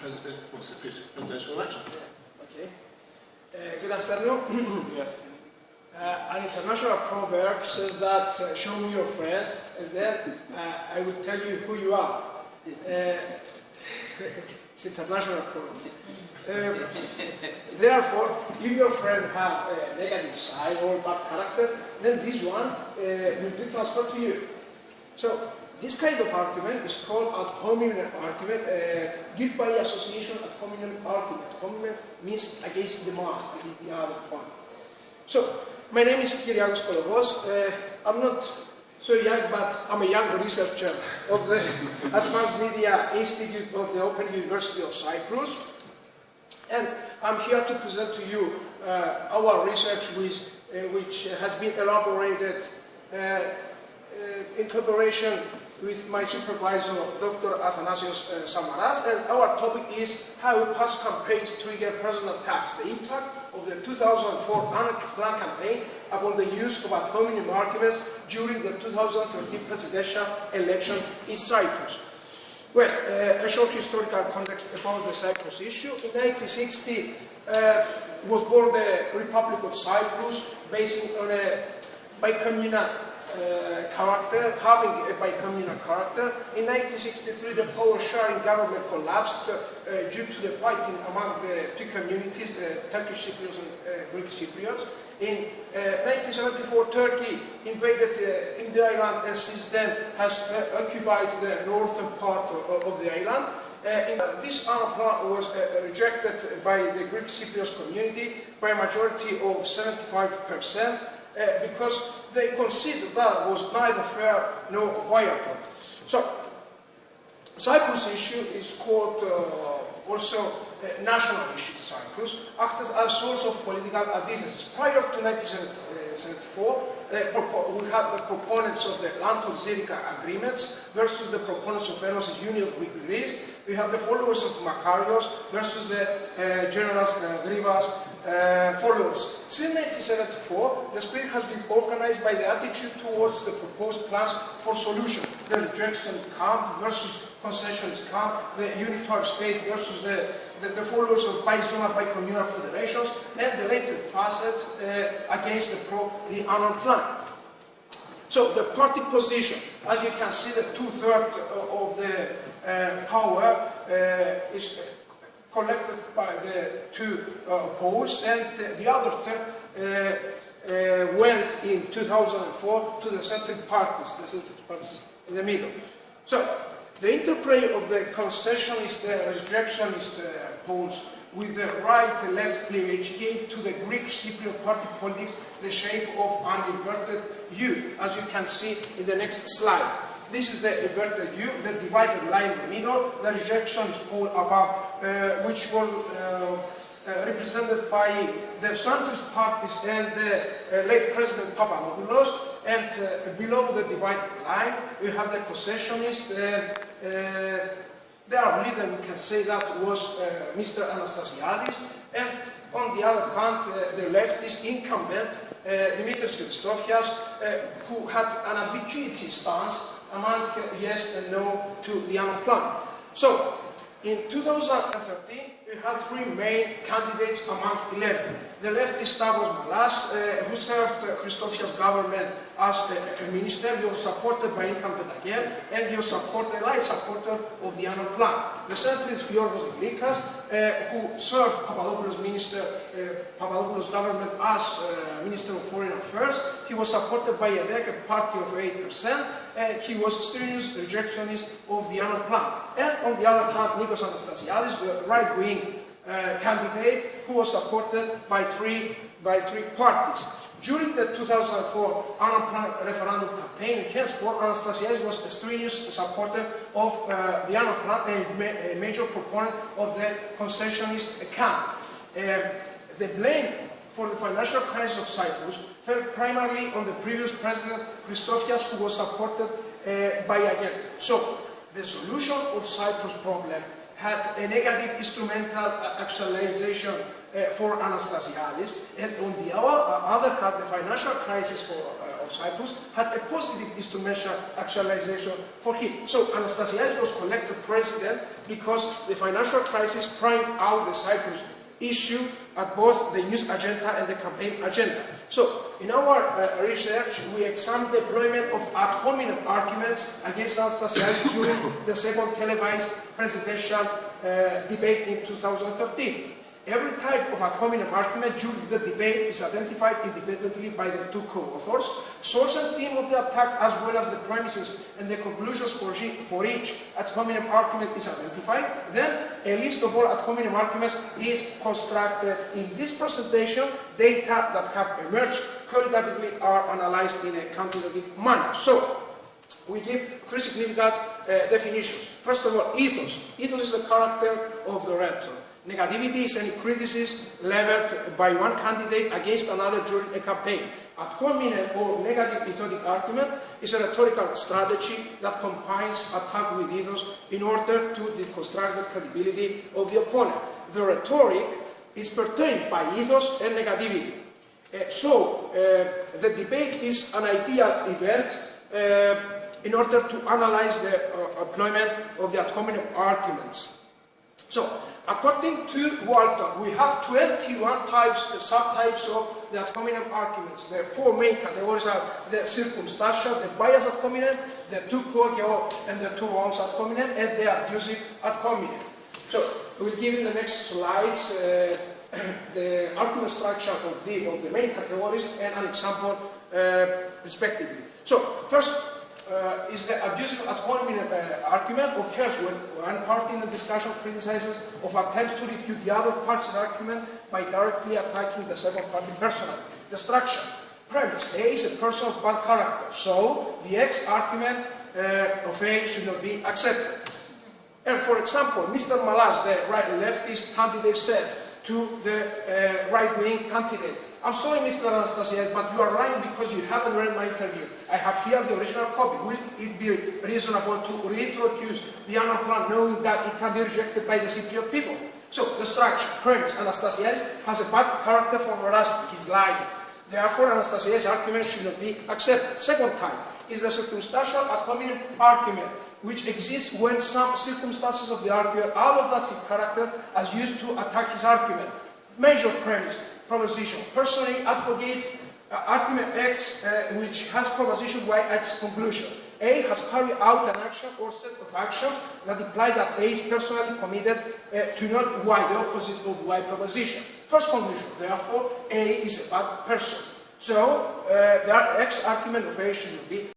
presidential election. Okay. Good afternoon. Good afternoon. An international proverb says that show me your friend, and then I will tell you who you are. It's international proverb. Therefore, if your friend have a negative side or bad character, then this one will be transferred to you. So this kind of argument is called ad hominem argument, guilt by association ad hominem argument. Hominem means against the man, against the other one. So, my name is Kyriakos Kolovos. I'm not so young, but I'm a young researcher of the Advanced Media Institute of the Open University of Cyprus. And I'm here to present to you our research which has been elaborated in cooperation with my supervisor, Dr. Athanassios Samaras, and our topic is how past campaigns trigger personal attacks, the impact of the 2004 Annan plan campaign upon the use of ad hominem arguments during the 2013 presidential election in Cyprus. Well, a short historical context about the Cyprus issue. In 1960 was born the Republic of Cyprus, based on a bicommunal character, having a bicommunal character. In 1963, the power-sharing government collapsed due to the fighting among the two communities, Turkish Cypriots and Greek Cypriots. In 1974, Turkey invaded the island and since then has occupied the northern part of the island. This plan was rejected by the Greek Cypriot community by a majority of 75%. Because they considered that was neither fair nor viable. So, Cyprus issue is called also a national issue in Cyprus, acted as a source of political antithesis. Prior to 1974, we had the proponents of the Lantos-Zirica agreements versus the proponents of Enosis Union with Greece. We have the followers of Makarios versus the generals Grivas followers. Since 1974, the split has been organized by the attitude towards the proposed plans for solution. The rejection camp versus concessionist camp, the unitary state versus the followers of bi-zonal, bi-communal federations, and the latest facet against the Annan plan. So the party position, as you can see, the two-thirds of the power is collected by the two poles, and the other third went in 2004 to the central parties in the middle. So the interplay of the concessionist, rejectionist poles with the right-left cleavage gave to the Greek Cypriot party politics the shape of an inverted U, as you can see in the next slide. This is the inverted U, the divided line in the middle, the rejectionist pole above, which was represented by the centrist parties and the late President Papadopoulos, and below the divided line we have the concessionist. Their leader, we can say that, was Mr. Athanassios, and on the other hand, the leftist incumbent, Dimitris Christofias, who had an ambiguity stance among yes and no to the Annan plan. So, in 2013, we had three main candidates among 11. The leftist Stavros Malas, who served Christofias' government as a minister. He was supported by incumbent again, and he was a light supporter of the Annan plan. The centrist Giorgos Niglikas, who served Papadopoulos' government as Minister of Foreign Affairs. He was supported by a naked party of 8%. He was strenuous rejectionist of the Annan plan. And on the other hand, Nikos Anastasiadis, the right-wing candidate, who was supported by three parties. During the 2004 Annan plan referendum campaign, henceforth Anastasiadis was a strenuous supporter of the Annan plan and a major proponent of the concessionist camp. The blame for the financial crisis of Cyprus fell primarily on the previous president Christofias, who was supported by again. So, the solution of Cyprus problem had a negative instrumental acceleration for Anastasiadis, and on the other hand, the financial crisis of of Cyprus had a positive instrumental actualization for him. So Athanassios was elected president because the financial crisis primed out the Cyprus issue at both the news agenda and the campaign agenda. So in our research, we examined the deployment of ad hominem arguments against Athanassios during the second televised presidential debate in 2013. Every type of ad hominem argument during the debate is identified independently by the two co-authors. Source and theme of the attack, as well as the premises and the conclusions for each ad hominem argument is identified. Then a list of all ad hominem arguments is constructed. In this presentation, data that have emerged qualitatively are analyzed in a quantitative manner. So, we give three significant definitions. First of all, ethos. Ethos is the character of the rhetoric. Negativity is any criticism leveled by one candidate against another during a campaign. Ad hominem or negative ethodic argument is a rhetorical strategy that combines attack with ethos in order to deconstruct the credibility of the opponent. The rhetoric is pertained by ethos and negativity. The debate is an ideal event in order to analyze the employment of the ad hominem arguments. So, according to Walter, we have 21 subtypes of the ad hominem arguments. The four main categories are the circumstantial, the biased ad hominem, the tu quoque and the tu ons ad hominem, and the abusive ad hominem. So, we'll give in the next slides the argument structure of the main categories and an example respectively. So, first, is the abusive ad hominem argument occurs when one party in the discussion criticizes or attempts to refute the other party's argument by directly attacking the second party personally. The structure. Premise. A is a person of bad character, so the X argument of A should not be accepted. And for example, Mr. Malas, the leftist candidate, said to the right-wing candidate, "I'm sorry, Mr. Athanassios, but you are lying because you haven't read my interview. I have here the original copy. Will it be reasonable to reintroduce the Annan plan knowing that it can be rejected by the Cypriot people?" So, the structure, premise, Athanassios has a bad character for veracity. He's lying. Therefore, Athanassios' argument should not be accepted. Second type is the circumstantial ad hominem argument, which exists when some circumstances of the arguer out of that character as used to attack his argument. Major premise. Proposition. Personally advocates argument X which has proposition Y at its conclusion. A has carried out an action or set of actions that imply that A is personally committed to not Y, the opposite of Y proposition. First conclusion, therefore, A is a bad person. So, the X argument of A should be